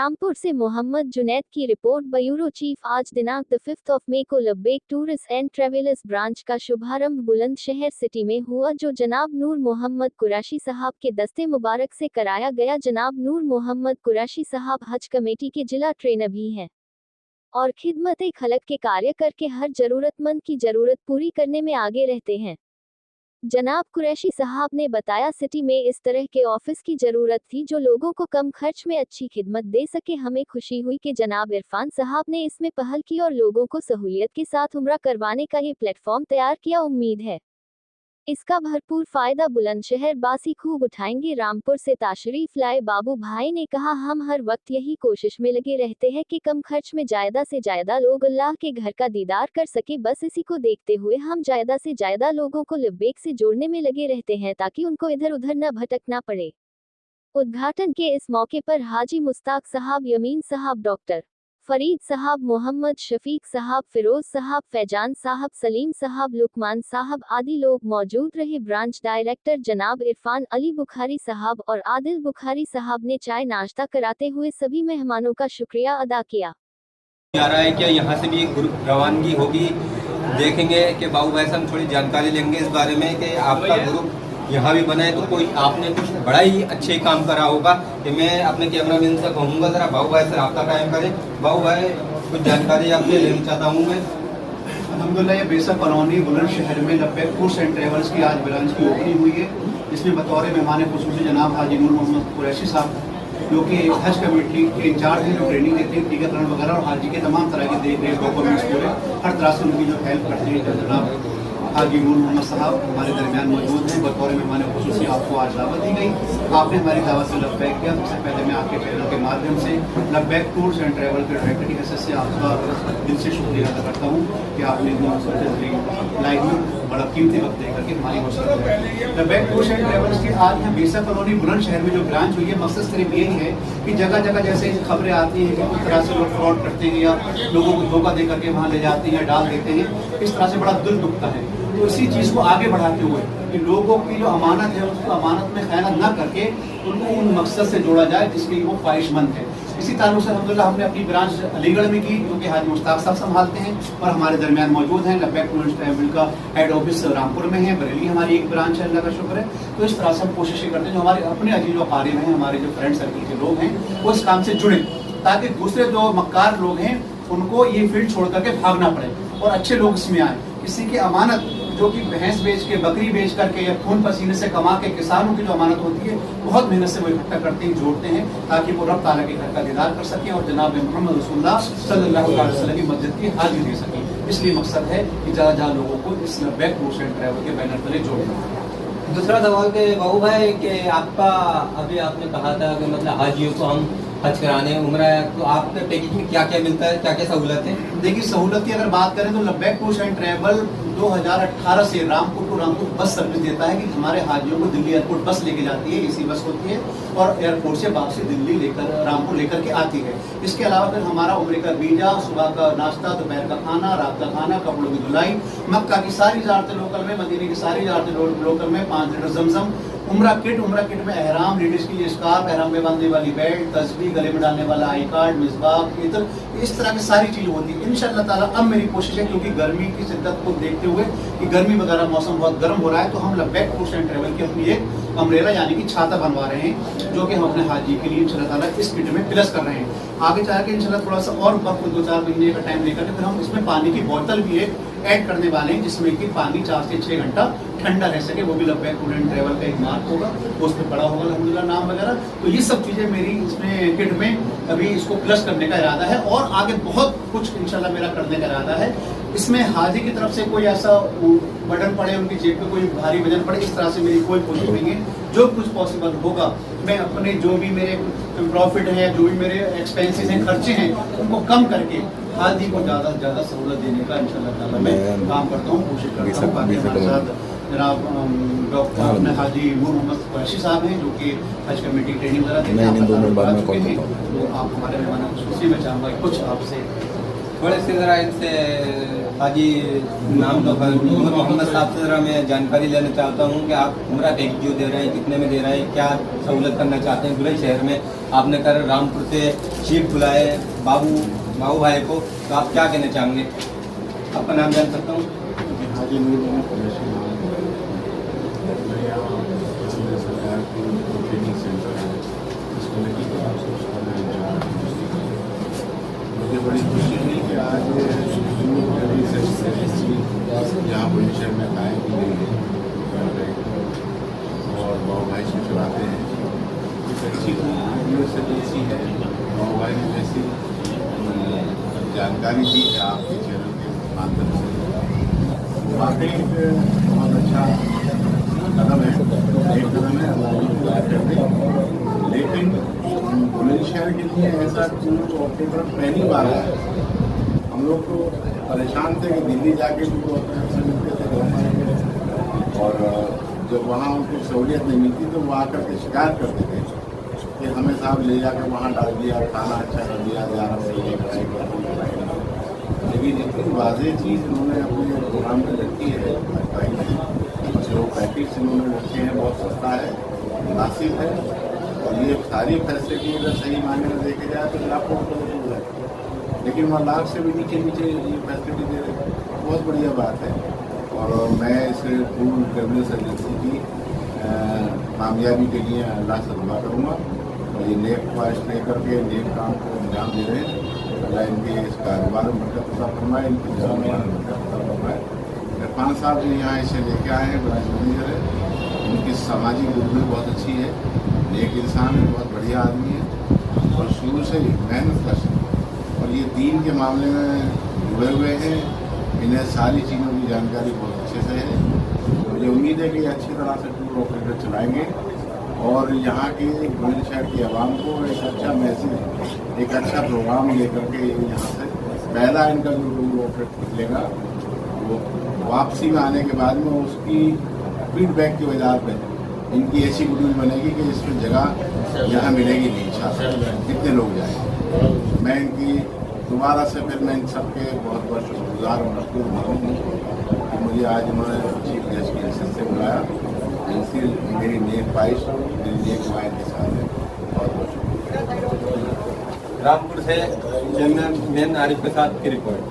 रामपुर से मोहम्मद जुनैद की report. Bureau chief. आज दिनांक 5 मई को लब्बैक टूरिस्ट एंड ट्रेवलर्स ब्रांच का शुभारंभ बुलंदशहर सिटी में हुआ, जो जनाब नूर मोहम्मद कुरैशी साहब के दस्ते मुबारक से कराया गया। जनाब नूर मोहम्मद कुरैशी साहब हज कमेटी के जिला ट्रेनर भी हैं और खिदमत खलक के कार्य करके हर जरूरतमंद की जरूरत पूरी करने में आगे रहते हैं। जनाब कुरैशी साहब ने बताया, सिटी में इस तरह के ऑफिस की जरूरत थी जो लोगों को कम खर्च में अच्छी खिदमत दे सके। हमें खुशी हुई कि जनाब इरफान साहब ने इसमें पहल की और लोगों को सहूलियत के साथ उम्रा करवाने का ये प्लेटफॉर्म तैयार किया। उम्मीद है इसका भरपूर फायदा बुलंदशहर बासी खूब उठाएंगे। रामपुर से ताशरीफ लाए बाबू भाई ने कहा, हम हर वक्त यही कोशिश में लगे रहते हैं कि कम खर्च में ज्यादा से ज्यादा लोग अल्लाह के घर का दीदार कर सके। बस इसी को देखते हुए हम ज्यादा से ज्यादा लोगों को लब्बैक से जोड़ने में लगे रहते हैं ताकि उनको इधर उधर न भटकना पड़े। उद्घाटन के इस मौके पर हाजी मुस्ताक साहब, यमीन साहब, डॉक्टर फरीद साहब, मोहम्मद शफीक साहब, फिरोज साहब, फैजान साहब, सलीम साहब, लुकमान साहब आदि लोग मौजूद रहे। ब्रांच डायरेक्टर जनाब इरफान अली बुखारी साहब और आदिल बुखारी साहब ने चाय नाश्ता कराते हुए सभी मेहमानों का शुक्रिया अदा किया। आ रहा है क्या यहाँ से भी ग्रुप रवानगी होगी, देखेंगे कि बाबू भाई से हम थोड़ी जानकारी लेंगे इस बारे में कि आपका ग्रुप यहाँ भी बना है तो कोई आपने कुछ बड़ा ही अच्छे काम करा होगा। कि मैं अपने कैमरामैन से कहूँगा जरा बाबू भाई से रब्ता कायम करें। बाबू भाई कुछ जानकारी आपसे लेना चाहता हूँ मैं। अल्हम्दुलिल्लाह ये बेसा कॉलोनी बुलंदशहर में लब्बैक टूर्स एंड ट्रेवल्स की आज ब्रांच की ओपनिंग हुई है, जिसमें बतौर मेहमान खुसूसी जनाब हाजी नूर मोहम्मद कुरैशी साहब जो कि हज कमेटी के इंचार्ज हैं, जो ट्रेनिंग देते हैं टीकाकरण वगैरह और हाजी के तमाम तरह के देख रेख डॉक्यूमेंट्स पूरे हर तरह से उनकी जो हेल्प करते हैं, जनाब हाजी नूर मोहम्मद साहब हमारे दरमियान मौजूद हैं। बतौर मेहमान खुसूसी आपको आज दावत दी गई, आपने हमारी दावत से लब्बैक किया। सबसे पहले मैं आपके चैनल के माध्यम से लब्बैक टूर्स एंड ट्रैवल के डायरेक्टर की हैसियत से आपका दिल से शुक्रिया अदा करता हूँ कि आपने लाइव में बड़ा कीमती वक्त देकर के हमारी मदद की। लब्बैक टूर्स एंड ट्रैवल्स की आज यहाँ बेसा कॉलोनी बुलंदशहर में जो ब्रांच हुई है, मकसद सिर्फ यही है कि जगह जगह जैसे खबरें आती हैं कि किस तरह से लोग फ्रॉड करते हैं या लोगों को धोखा दे करके वहाँ ले जाते हैं, डाल देते हैं, इस तरह से बड़ा दिल दुखता है। तो इसी चीज़ को आगे बढ़ाते हुए कि लोगों की जो अमानत है उसको अमानत में खयानत न करके उनको उन मकसद से जोड़ा जाए जिसके लिए वो ख्वाहिशमंद है। इसी ताल्लुक से अल्हम्दुलिल्लाह हमने अपनी ब्रांच अलीगढ़ में की, जो कि हाजी मुश्ताक साहब संभालते हैं और हमारे दरमियान मौजूद हैं। लब्बैक टूरिस्ट ट्रैवल का हेड ऑफिस रामपुर में है, बरेली हमारी एक ब्रांच है, अल्लाह का शुक्र है। तो इस तरह से हम कोशिश करते हैं जो हमारे अपने अजीज व क़ारिब हैं, हमारे जो फ्रेंड सर्किल के लोग हैं, वो इस काम से जुड़े ताकि दूसरे जो मक्कार लोग हैं उनको ये फील्ड छोड़ करके भागना पड़े और अच्छे लोग इसमें आए। किसी की अमानत जो कि भैंस बेच के, बकरी बेच करके या खून पसीने से कमा के किसानों की जो अमानत होती है, बहुत मेहनत से वो इकट्ठा करते हैं, जोड़ते हैं ताकि वो रब ताला के घर का दीदार कर सकें और जनाब मोहम्मद रसूलुल्लाह सल्लल्लाहु अलैहि वसल्लम की मस्जिद की हाजिरी दे सकें। इसलिए मकसद है कि जहाँ जहाँ लोगों को इस लब्बैक टूर्स एंड ट्रैवल के बैनर तले जोड़ना। दूसरा सवाल के बाबू भाई कि आपका अभी आपने कहा था कि मतलब हाजियों को हम हज कराने उम्रा है, तो आपके पैकेज में क्या क्या मिलता है, क्या क्या सहूलत है? देखिए, सहूलत की अगर बात करें तो लब्बैक टूर्स एंड ट्रैवल 2018 से Rampur to Rampur bus service देता है कि हमारे हाजियों को दिल्ली एयरपोर्ट बस लेके जाती है, एसी बस होती है और एयरपोर्ट से वापसी दिल्ली लेकर रामपुर लेकर के आती है। इसके अलावा फिर हमारा उम्रे का वीजा, सुबह का नाश्ता, दोपहर का खाना, रात का खाना, कपड़ों की धुलाई, मक्का की सारी ज़ियारतें लोकल में, मदीने की सारी ज़ियारतें लोकल में, 5 लीटर जमजम, उम्रा किट में एहराम, लेडीज के लिए स्कार्फ, एहराम में बांधने वाली बेल्ट, तस्बीह, गले में डालने वाला आई कार्ड, मिसबाह, इतर, इस तरह की सारी चीज़ होती है। इंशाअल्लाह ताला अब मेरी कोशिश है, क्योंकि गर्मी की शिद्दत को देखते हुए कि गर्मी वगैरह मौसम बहुत गर्म हो रहा है, तो हम लब्बैक टूर्स एंड ट्रैवल की अपनी एक अम्ब्रेला यानी कि छाता बनवा रहे हैं, जो कि हम अपने हाजी के लिए इंशाअल्लाह ताला इस किट में प्लस कर रहे हैं। आगे चाह के इंशाअल्लाह थोड़ा सा और वक्त 2-4 महीने का टाइम लेकर के फिर हम इसमें पानी की बोतल भी एक ऐड करने वाले हैं, जिसमें कि पानी 4 से 6 घंटा ठंडा रह सके। वो भी लब्बैक टूर एंड ट्रैवल का एक मार्क होगा, वो उस पर पड़ा होगा अल्हम्दुलिल्लाह नाम वगैरह। तो ये सब चीज़ें मेरी इसमें किट में अभी इसको प्लस करने का इरादा है और आगे बहुत कुछ इंशाल्लाह मेरा करने का इरादा है। इसमें हाजी की तरफ से कोई ऐसा बर्डन पड़े, उनकी जेब पे कोई भारी वजन पड़े, इस तरह से मेरी कोई कोशिश नहीं है। जो कुछ पॉसिबल होगा मैं अपने जो भी मेरे प्रॉफिट है, जो भी मेरे एक्सपेंसेस हैं, खर्चे हैं, उनको कम करके हाजी को ज़्यादा से ज़्यादा सहूलत देने का इंशाल्लाह ताला मैं काम करता हूँ, कोशिश करता हूँ। बाकी हमारे साथ जनाब डॉक्टर अपने हाजी नूर मोहम्मद कुरैशी साहब हैं, जो कि हज कमेटी ट्रेनिंग वगैरह देते हैं। तो आप हमारे मेहमान खुशी में चाहूँगा कुछ आपसे थोड़े से ज़रा इनसे हाजी नाम तो नूर मोहम्मद साहब से ज़रा मैं जानकारी लेना चाहता हूँ कि आप उम्रा पैकेज जो दे रहे हैं कितने में दे रहे हैं, क्या सहूलत करना चाहते हैं बुलंद शहर में। आपने कर रामपुर से चीफ बुलाए बाबू भाई को, तो आप क्या कहना चाहेंगे? आपका नाम जान सकता हूँ? हाजी नूर मोहम्मद कुरैशी ट्रेनिंग सेंटर है, इसको मुझे बड़ी खुशी है कि आज यहाँ बुलंदशहर में कायम की गई है और बाबू भाई से चलाते हैं। एक अच्छी न्यूज़ एजेंसी है। बाबू भाई ने जैसी जानकारी दी है आपके चैनल के माध्यम से, वाकई बहुत अच्छा कदम है, एक कदम है अल्लाह करते। लेकिन बुलंदशहर के लिए ऐसा टूर ऑपरेटर पहली बार आया है। हम लोग तो परेशान थे कि दिल्ली जाके टूर ऑपरेटर से मिलते थे और जब वहाँ उनको सहूलियत नहीं मिलती तो वो आकर के शिकायत करते थे कि हमें साहब ले जाकर वहाँ डाल दिया, खाना अच्छा कर दिया, 11 बजे लेकिन इतनी वाज़ेह चीज़ उन्होंने अपने प्रोग्राम में रखी है। जो पैकेज उन्होंने रखे हैं बहुत सस्ता है, मुनासिब है और ये सारी फैसिलिटी अगर सही मायने में देखे जाए तो लाखों रुपये है, लेकिन वहाँ लाख से भी नीचे ये फैसिलिटी दे रहे हैं, बहुत बढ़िया बात है। और मैं इस टूर ट्रेवल्स एजेंसी की कामयाबी के लिए अल्लाह से दुआ करूँगा और ये नेक ख्वाहिश लेकर के नेक काम को अंजाम दे रहे हैं। अल्लाह इनके इस कारोबार में बरकत अता फरमाए, इनके जान में बरकत अता फरमाए। इरफान साहब जो यहाँ इसे लेके आए हैं, ब्रांच मैनेजर है, उनकी सामाजिक रूप बहुत अच्छी है, नेक इंसान है, बहुत बढ़िया आदमी है और शुरू से मेहनत कर और ये दीन के मामले में जुड़े हुए हैं। इन्हें सारी चीज़ों की जानकारी बहुत अच्छे से है। मुझे उम्मीद है कि अच्छी तरह से टूर ऑपरेटर चलाएंगे और यहाँ के बुलंदशहर की आवाम को एक अच्छा मैसेज, एक अच्छा प्रोग्राम लेकर के यहाँ से पहला इनका जो टूर ऑपरेटर निकलेगा वो वापसी में आने के बाद में उसकी फीडबैक की वजह पर इनकी ऐसी गुडविल बनेगी कि इसमें जगह यहाँ मिलेगी नहीं, इंशाअल्लाह कितने लोग जाएंगे। मैं इनकी दोबारा से फिर मैं इन सबके बहुत बहुत शुक्रगुजार और मशहूर हूँ कि मुझे आज उन्होंने चीफ गेस्ट की हैसियत से बुलाया। इनसे मेरी नेक ख्वाहिश, मेरी नेक वायद के साथ है। बहुत बहुत शुक्रिया। रामपुर से चेयरमैन आरिफ के साथ की रिपोर्ट।